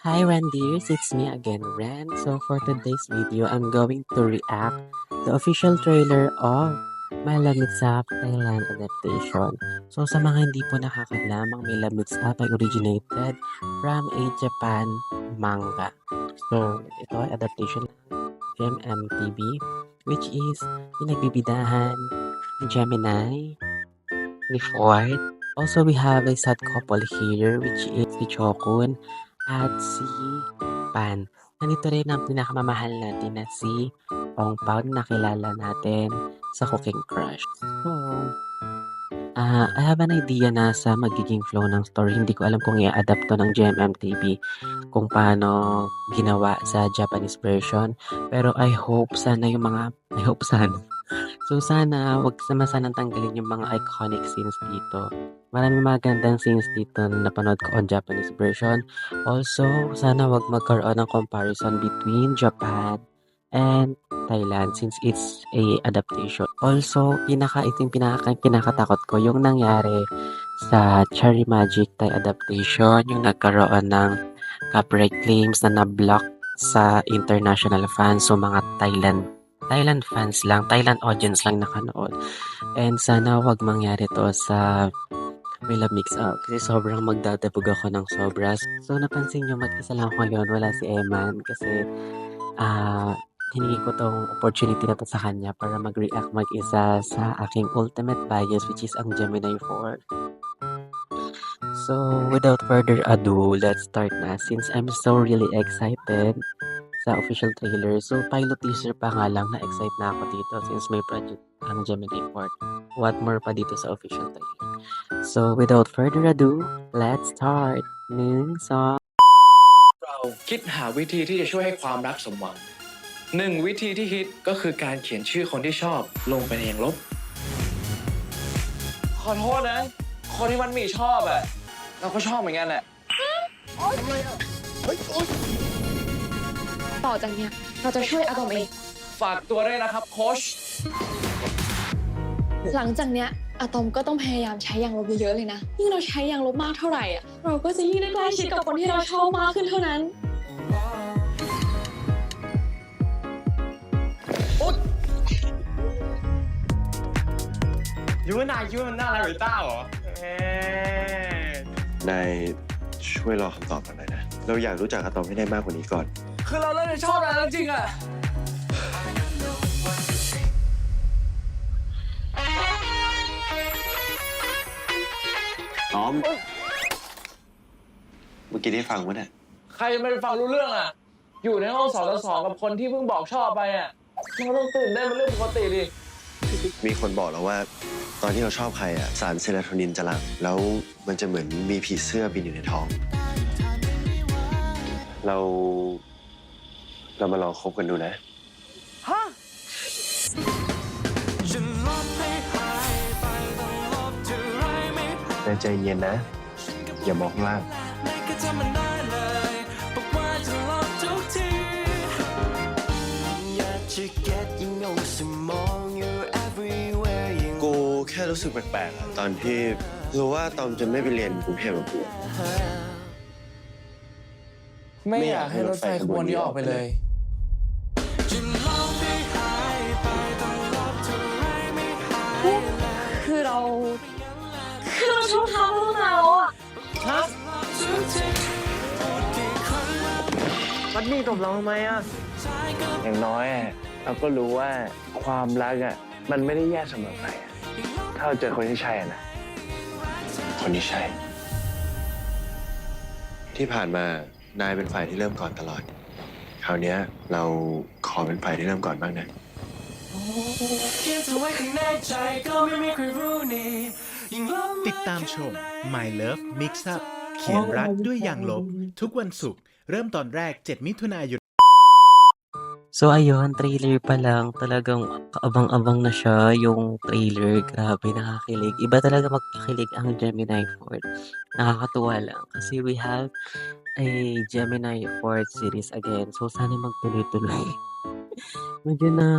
Hi Randiers, it's me again, Ren. So for today's video, I'm going to react the official trailer of My Lamits Up Thailand adaptation. So sa mga hindi po nakakalam, ang My Lamits Up ay originated from a Japan manga. So ito ay adaptation ng MTV, which is pinagbibidahan ni Gemini, ni Ford. Also, we have a sad couple here, which is si Chokun at si Pan. Nandito rin ang pinakamamahal natin na si Ong Pao na nakilala natin sa Cooking Crush. So, I have an idea na sa magiging flow ng story. Hindi ko alam kung i-adapt to ng GMMTV kung paano ginawa sa Japanese version. Pero I hope sana. So sana wag sanang tanggalin yung mga iconic scenes dito. Maraming magandang scenes dito na napanood ko on Japanese version. Also, sana wag magkaroon ng comparison between Japan and Thailand since it's a adaptation. Also, ito yung kinakatakot ko yung nangyari sa Cherry Magic Thai adaptation, yung nagkaroon ng copyright claims na na-block sa international fans, so mga Thailand fans lang, Thailand audience lang nakanood. And sana wag mangyari to sa may love mix up kasi sobrang magdadabog ako ng sobra. So napansin nyo, mag-isa lang ako ngayon, wala si Eman kasi hiningi ko tong opportunity na to sa kanya para mag-react mag-isa sa aking ultimate bias, which is ang Gemini 4. So without further ado, let's start na since I'm so really excited sa official trailer. So pilot teaser pa nga lang, na-excite na ako dito since may project ang Gemini 4. What more pa dito sa official trailer. So without further ado, let's start. 1, 2 เราคิดหาวิธีที่จะช่วยให้ความรักสมหวังหนึ่งวิธีที่ฮิตก็คือการเขียนชื่อคนที่ชอบลงไปในอย่างลบขอโทษนะคนที่มันมีชอบอะเราก็ชอบเหมือนกันแหละ ต่อจากเนี้ยเราจะช่วยอะตอมเอง ฝากตัวด้วยนะครับโค้ช หลังจากเนี้ยอะตอมก็ต้องพยายามใช้ยางลบเยอะๆเลยนะยิ่งเราใช้ยางลบมากเท่าไหร่อ่ะเราก็จะยิ่งได้ใกล้ชิดกับคนที่เราชอบมากขึ้นเท่านั้นยูว่านายคิดว่ามันน่ารักหรือต้าเหรอ นายช่วยรอคำตอบก่อนหน่อยนะ เราอยากรู้จักอะตอมให้ได้มากกว่านี้ก่อน คือเราเริ่มจะชอบนายแล้วจริงอะ ตอม เมื่อกี้ได้ฟังวะเนี่ย ใครจะไม่ไปฟังรู้เรื่องอะอยู่ในห้อง2 ต่อ 2กับคนที่เพิ่งบอกชอบไปอะเราต้องตื่นได้เป็นเรื่องปกติดิ มีคนบอกแล้วว่า ตอนที่เราชอบใครอะสารเซโรโทนินจะหลั่งแล้วมันจะเหมือนมีผีเสื้อบินอยู่ในท้อง เรามาลองคบกันดูนะ ฮะ แต่ใจเย็นนะ อย่ามองข้างล่าง กูแค่รู้สึกแปลกๆอะตอนที่รู้ว่าตอมจะไม่ไปเรียนกรุงเทพกับกู ไม่อยากให้รถไฟขบวนนี้ออกไปเลย คือเราชอบเขาตั้งนานแล้วอ่ะ มันมีตบเราทำไมอ่ะ อย่างน้อยอะเราก็รู้ว่าความรักอ่ะมันไม่ได้แย่เสมอไปอะถ้าเราเจอคนที่ใช่อะนะ คนที่ใช่ ที่ผ่านมานายเป็นฝ่ายที่เริ่มก่อนตลอด คราวเนี้ยเราขอเป็นฝ่ายที่เริ่มก่อนบ้างนะ ติดตามชม My Love Mix Up เขียนรักด้วยยางลบ ทุกวันศุกร์เริ่มตอนแรก 7 มิถุนายน So ayun, trailer pa lang, talagang kaabang-abang na siya yung trailer. Grabe, nakakilig. Iba talaga magpakilig ang Gemini 4. Nakakatuwa lang kasi we have a Gemini 4 series again. So sana magtuloy-tuloy. Medyo na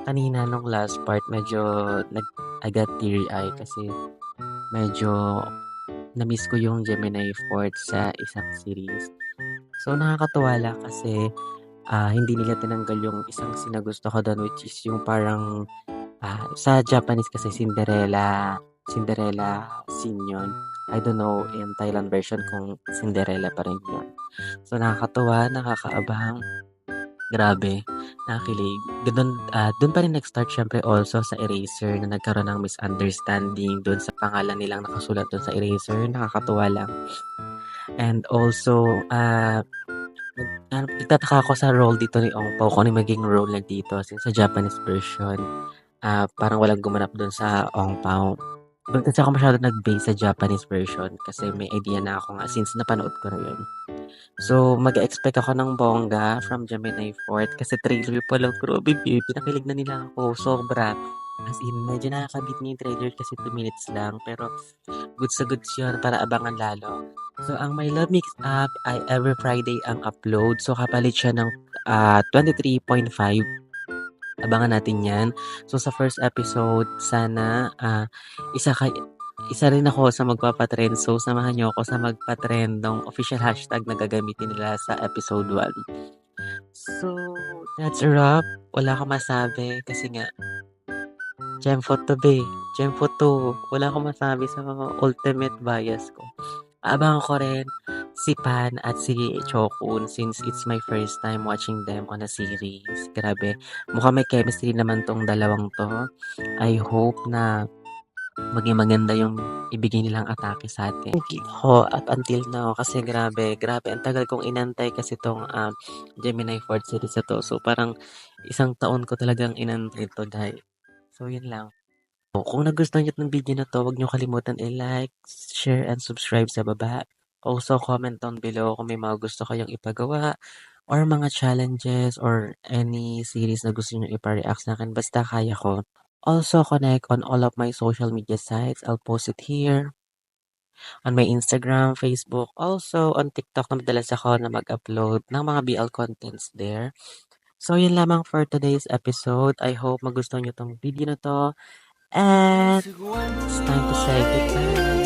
kanina nung last part, medyo I got teary-eye kasi medyo na-miss ko yung Gemini 4 sa isang series. So, nakakatuwa lang kasi hindi nila tinanggal yung isang sinagusto ko doon, which is yung parang sa Japanese kasi Cinderella scene yun. I don't know in Thailand version kung Cinderella pa rin yun. So, nakakatuwa, nakakaabang, grabe, nakikilig. Dun pa rin nag-start syempre also sa Eraser na nagkaroon ng misunderstanding dun sa pangalan nilang nakasulat dun sa Eraser. Nakakatuwa lang. And also, nagtataka ako sa role dito ni Ong Pao kung ano yung maging role niya dito since sa Japanese version, parang walang gumanap dun sa Ong Pao. Doon kasi ako masyado nag-base sa Japanese version kasi may idea na ako nga since napanood ko na yun. So, mag-expect ako ng bongga from Gemini Fort kasi trailer pa lang. Grabe, babe. Pinakilig na nila ako. Sobra. As in, medyo nakakabit niya yung trailer kasi 2 minutes lang. Pero, goods sa goods yun para abangan lalo. So, ang My Love Mix Up ay every Friday ang upload. So, kapalit siya ng 23.5. Abangan natin yan. So, sa first episode, sana isa rin ako sa magpapatrend. So, samahan niyo ako sa magpatrend ng official hashtag na gagamitin nila sa episode 1. So, that's a wrap. Wala akong masabi kasi nga, Gemfo to be. Gemfo to. Wala akong masabi sa mga ultimate bias ko. Abangan ko rin si Pan at si Chokun since it's my first time watching them on a series. Grabe. Mukhang may chemistry naman tong dalawang to. I hope na maging maganda yung ibigay nilang atake sa atin. Ako up until now kasi grabe. Ang tagal kong inantay kasi tong Gemini 4th series na to. So parang isang taon ko talagang inantay to dahil. So yun lang. Kung nagustuhan niyo 'tong video na 'to, huwag niyo kalimutan i-like, share, and subscribe sa baba. Also, comment down below kung may mga gusto kayong ipagawa or mga challenges or any series na gusto niyo ipa-react sa'kin basta kaya ko. Also, connect on all of my social media sites. I'll post it here on my Instagram, Facebook, also on TikTok na madalas ako na mag-upload ng mga BL contents there. So, yun lamang for today's episode. I hope magustuhan niyo 'tong video na 'to. And it's time to say goodbye.